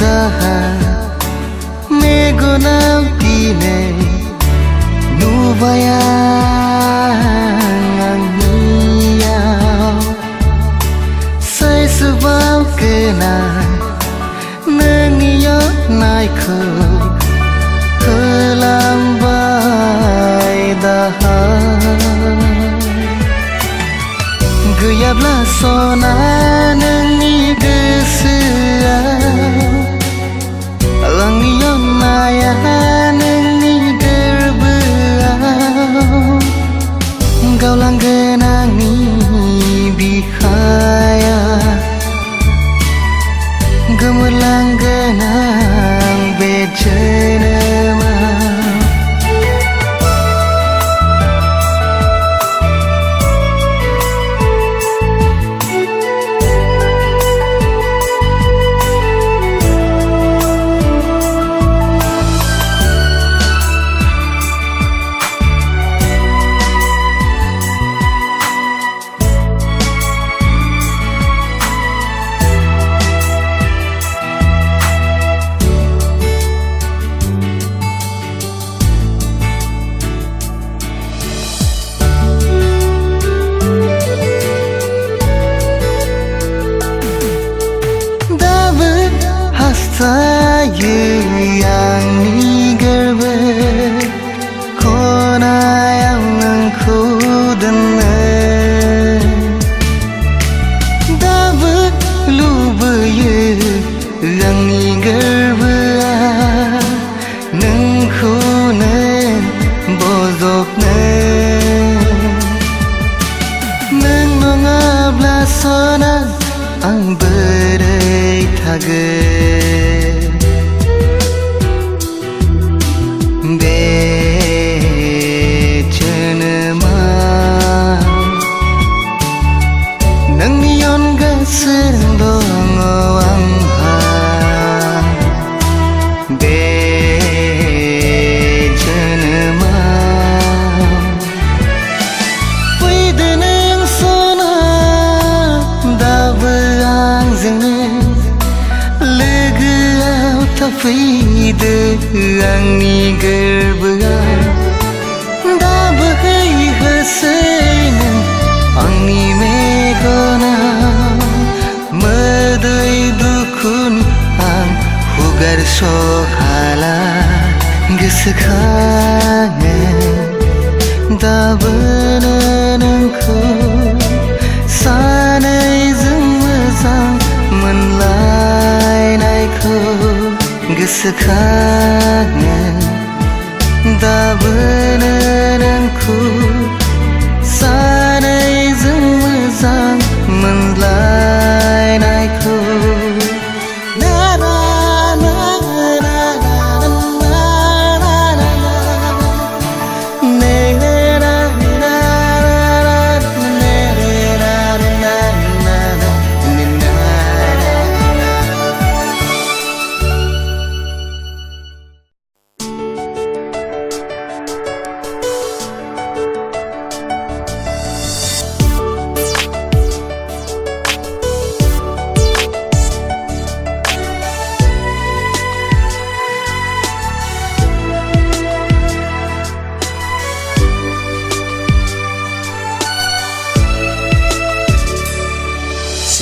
daha megona pine nubayang ang niyaw say subao kena naniyo nai kelambai daha geyabla sona nani geseau langiyon naya nani gerbeau gau langgenangi bihaya gemerlang genang bejenema yang ni gerbe kona yang ku dengar dapat lubaye yang ni gerbe neng ku nen bozok neng nongabla sona ang berai thage Fide angni gerbea da bahai hasen angni megona madai dukun ang hugar sohala gesekhangen da benanku sanai जों मोजां मोनलायनायखौ गोसोखाङो दाबोनो नोंखौ सानैजों मोजां मोनलायनायखौ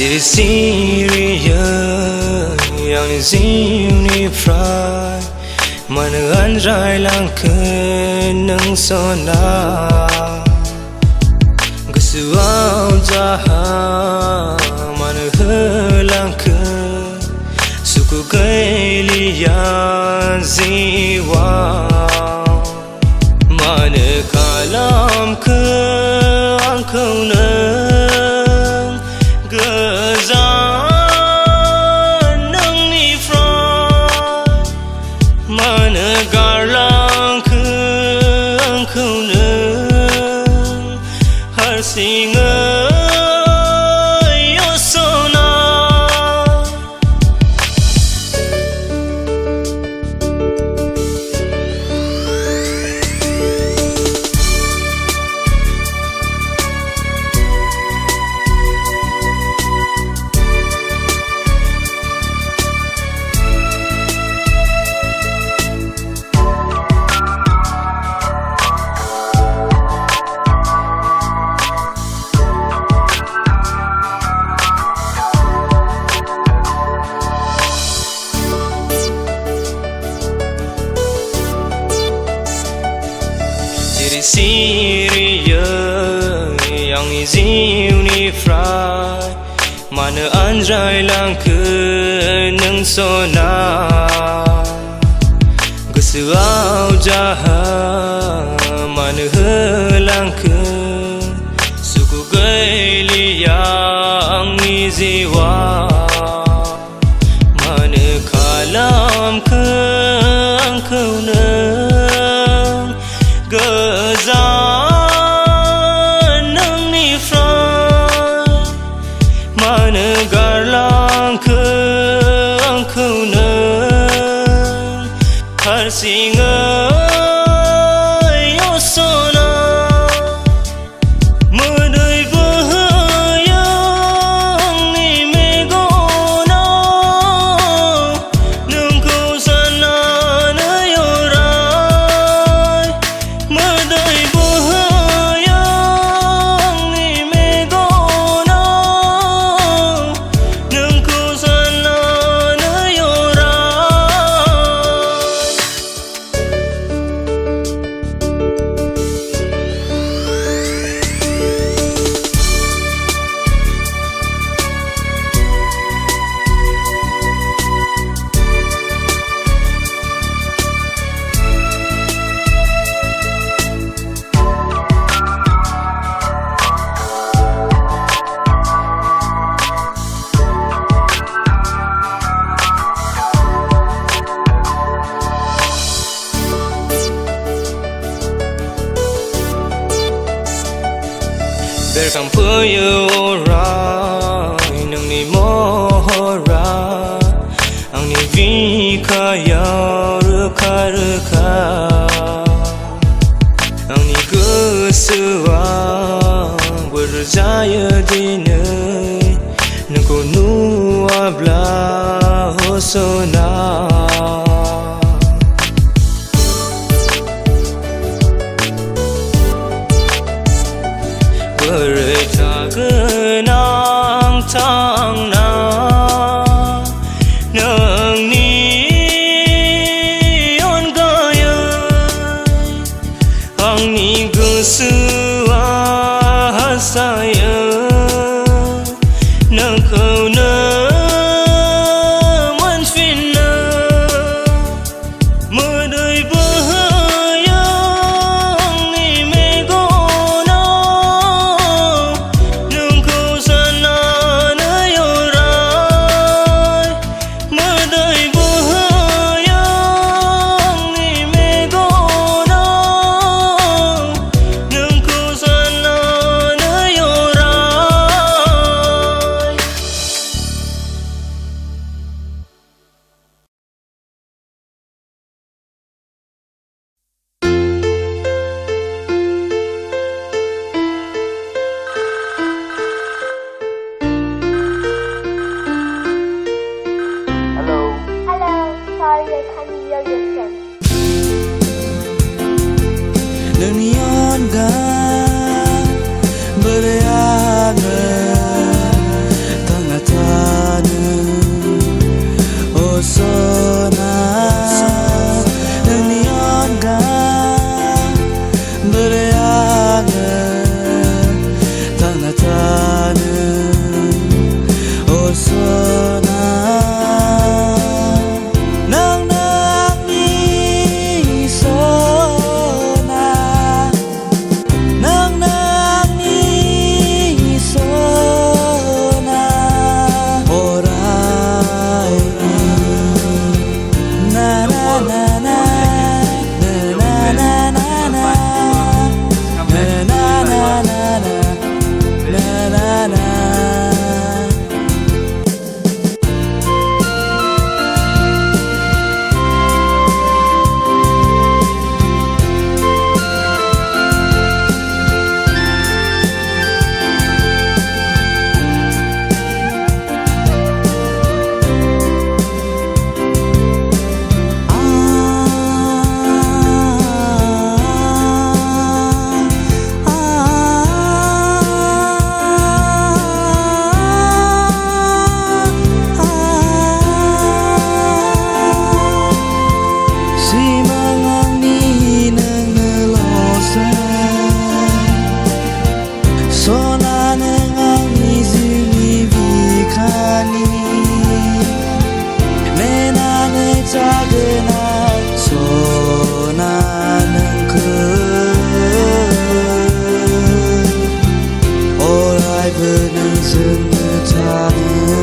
Siri-siri yang zini fry mana andrai langken nang sona kesuau jahat mana helangken suku kelian ziwa mana kalam ke angkau आंनि जिउनिफ्राय मानो आनज्रायलांखो नों सना गोसोआव जाहा मानो होलांखो सुखु गैलिया आंनि जिउआव मानो खालामखो आंखौ नों गोजान नोंनिफ्राय मानो गारलांखो आंखौ नों हारसिङै असना मोदै बोहैयो आंनि मेगनाव नोंखौ साननानै अराय मोदै बोहैयो आंनि मेगनाव नोंखौ साननानै अराय बेरखांफैयो अराय नोंनि महरा आंनि बिखायाव रोखा रोखा आंनि गोसोआ बोर जायो दिनै नोंखौ नुवाब्ला सना बोरै थागोन आं थांना नोंनि अनगायै आंनि गोसोआ हास्थायो नोंखौनो मोनफिननो मोदै बोहैयो आंनि मेगनाव नोंखौ साननानै अराय मोदै बोहैयो आंनि मेगनाव नोंखौ साननानै अराय जोंनो थाङो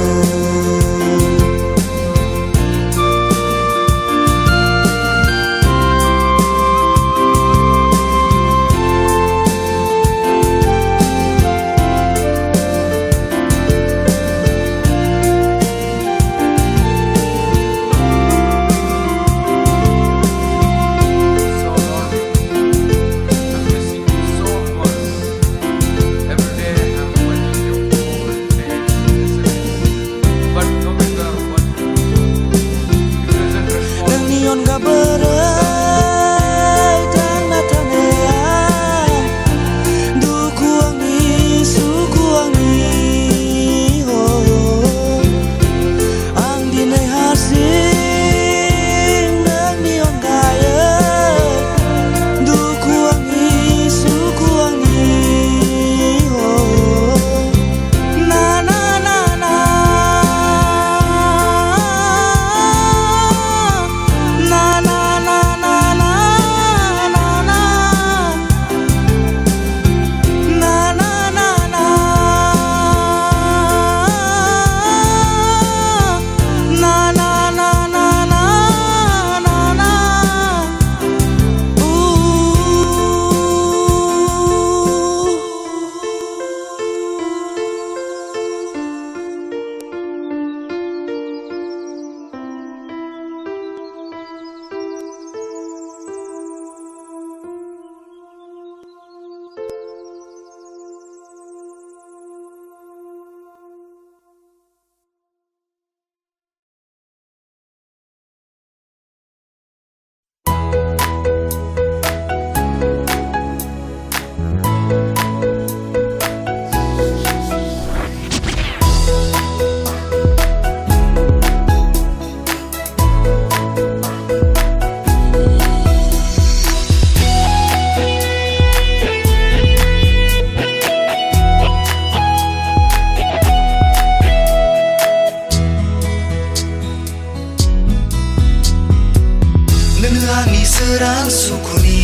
सोरां सुखुनि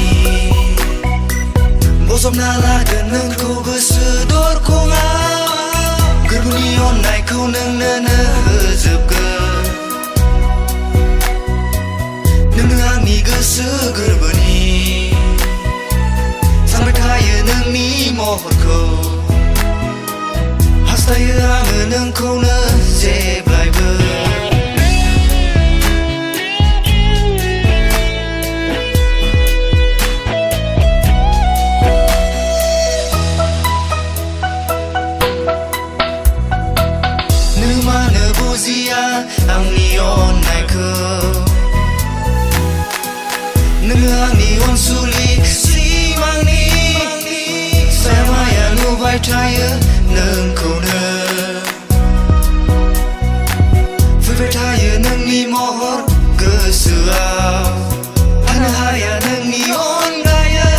बजबना लागोन नोंखौ गोसो दरखङाव गोरबोनि अननायखौ नोंनो होजोबगोन नोंनो आंनि गोसो गोरबोनि सानबाय थायो नोंनि महरखौ हास्थायो आङो नोंखौनो जेब्लायबो आंनि अननायखौ नोङो आंनि अनसुलि सिमांनि साया नुबाय थायो नोंखौनो फैबाय थायो नोंनि महर गोसोआव थानो हाया नोंनि अनगायै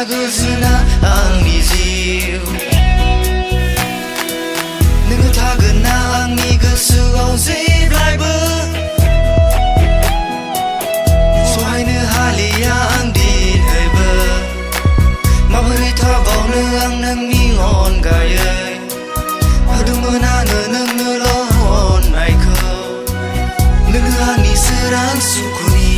गोजोना आंनि जिउ नोङो थागोन ना आंनि गोसोआव जेब्लायबो सहायनो हालिया आं दिनैबो माबोरै थाबावनो आं नोंनि अनगायै होदोंमोन आङो नोंनोल' अननायखौ नोङो आंनि सोरां सुखुनि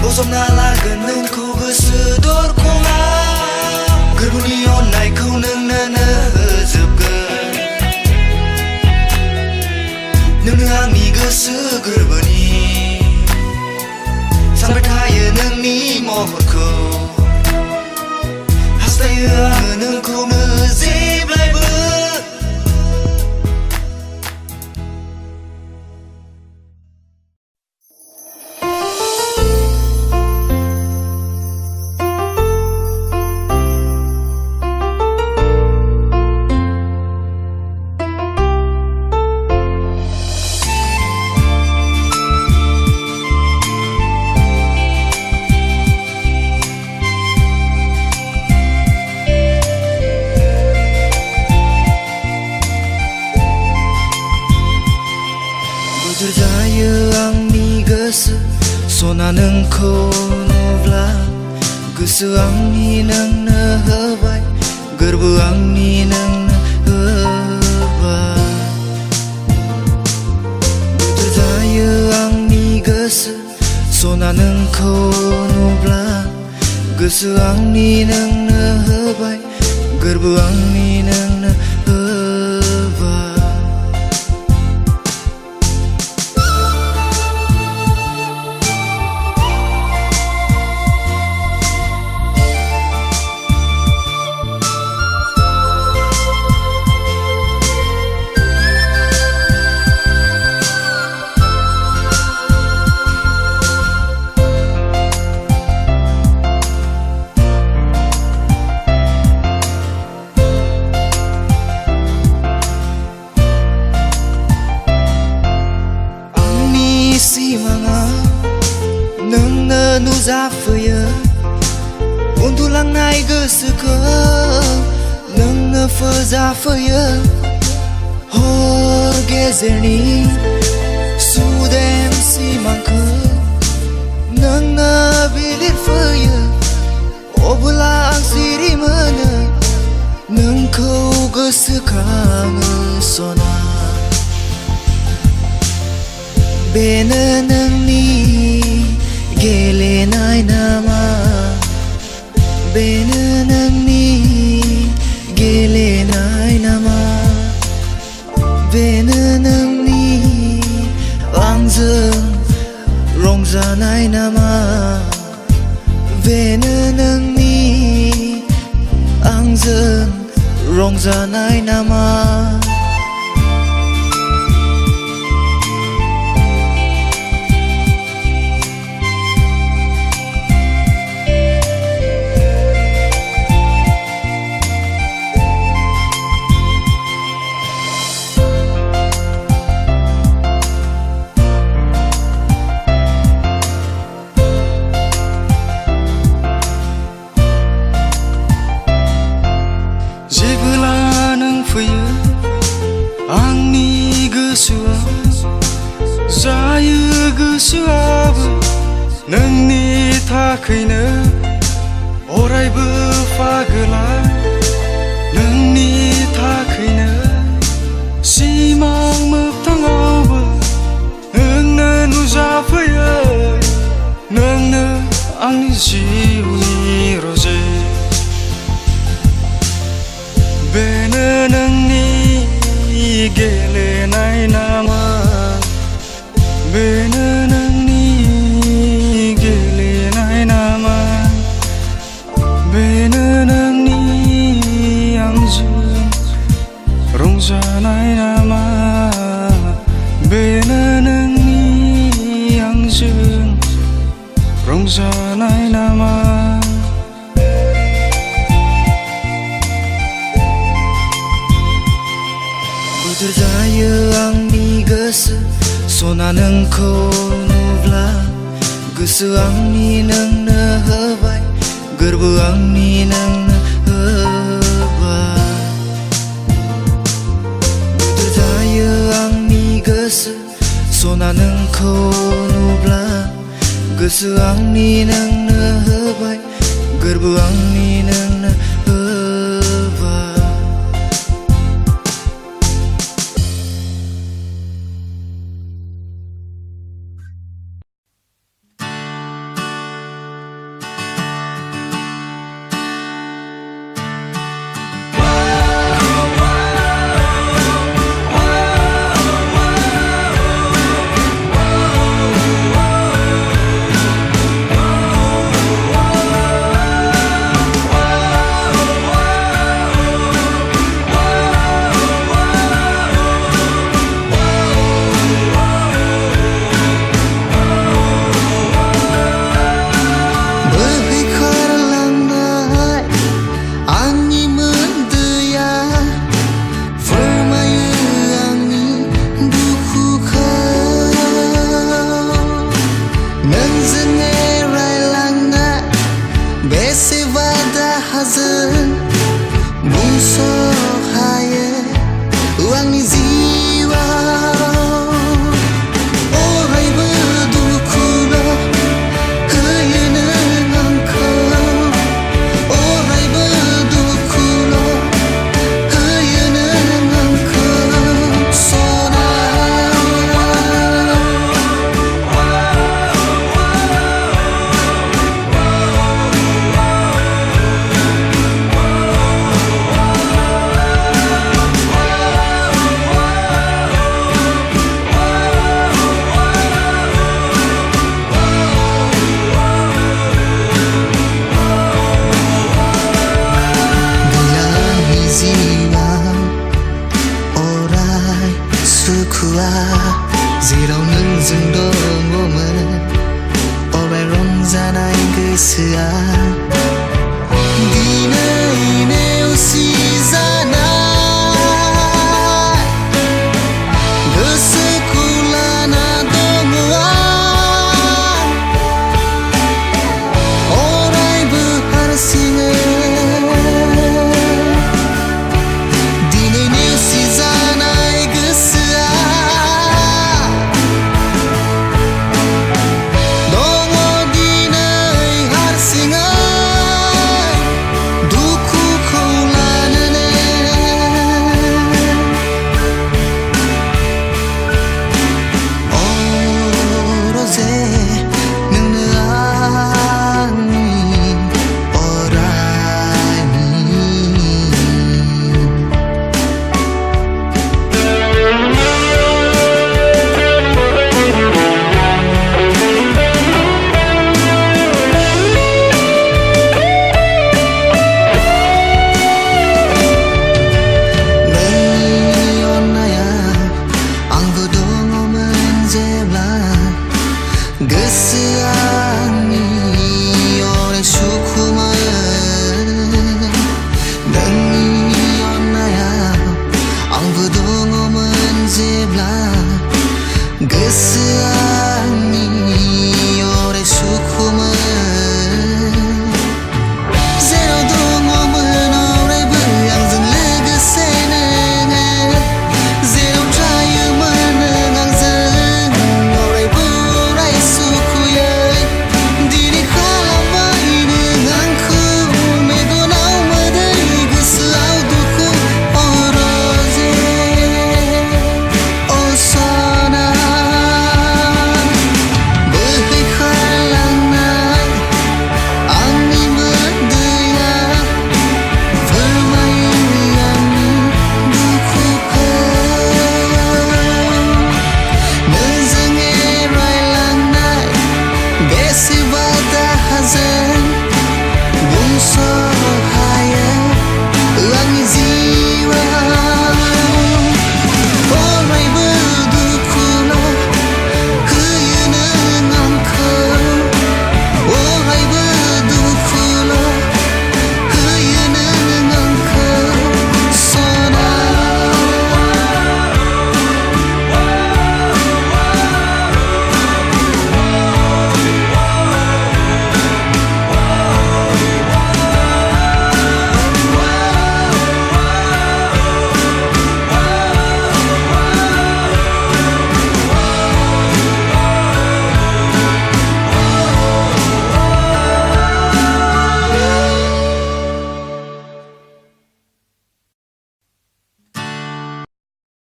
बजबना लागोन नोंखौ गोसो दरखङाव गोरबोनि अननायखौ नोंनो होजोबगोन नोंनो आंनि गोसो गोरबोनि सानबाय थायो नोंनि महरखौ हास्थायो आङो नोंखौनो जेब्लायबो जायो आंनि गोसो सना नोंखौ नुब्ला गोसो आंनि नोंनो होबाय गोरबो आंनि नोंनो होबाय बोथोर जायो आंनि गोसो सना नोंखौ नुब्ला गोसो आंनि नोंनो होबाय गोरबो आंनि नोंनो होबाय नोंनो नुजाफैयो उन्दुलांनाय गोसोखौ नोंनो फोजाफैयो हर गेजेरनि सुदेम सिमांखौ नोंनो बिलिरफैयो अब्ला आं सिरि मोनो नोंखौ गोसोखाङो सना बेनो नोंनि गेलेनाय नामा बेनो नोंनि गेलेनाय नामा बेनो नोंनि आंजों रंजानाय नामा बेनो नोंनि आंजों रंजानाय नामा आंनि गोसोआव जायो गोसोआबो नोंनि थाखायनो अरायबो पागला नोंनि थाखायनो सिमां मोगथाङावबो नोंनो नुजाफैयो नोंनो आंनि जिउनि रजे बेनो नोंनि गेलेनाय नामा बेनो नोंनि गेलेनाय नामा बेनो नोंनि आंजों रंजानाय नामा बेनो नोंनि आंजों रंजानाय नामा बोथोर जायो आंनि गोसो सना नोंखौ नुब्ला गोसो आंनि नोंनो होबाय गोरबो आंनि नोंनो होबाय बोथोर जायो आंनि गोसो सना नोंखौ नुब्ला गोसो आंनि नोंनो होबाय गोरबो आंनि नोंनो होबाय गोसोआ दिनै नेवसि जानाय गोसोखौ लाना दङ आं अरायबो हारसिङै दिनै नेवसि जानाय गोसोआ दङ दिनै हारसिङै दुखुखौ लानानै अरजे नोंनो आंनि अरायनि नोंनि अननायाव आंबो दङमोन जेब्ला गोसोआ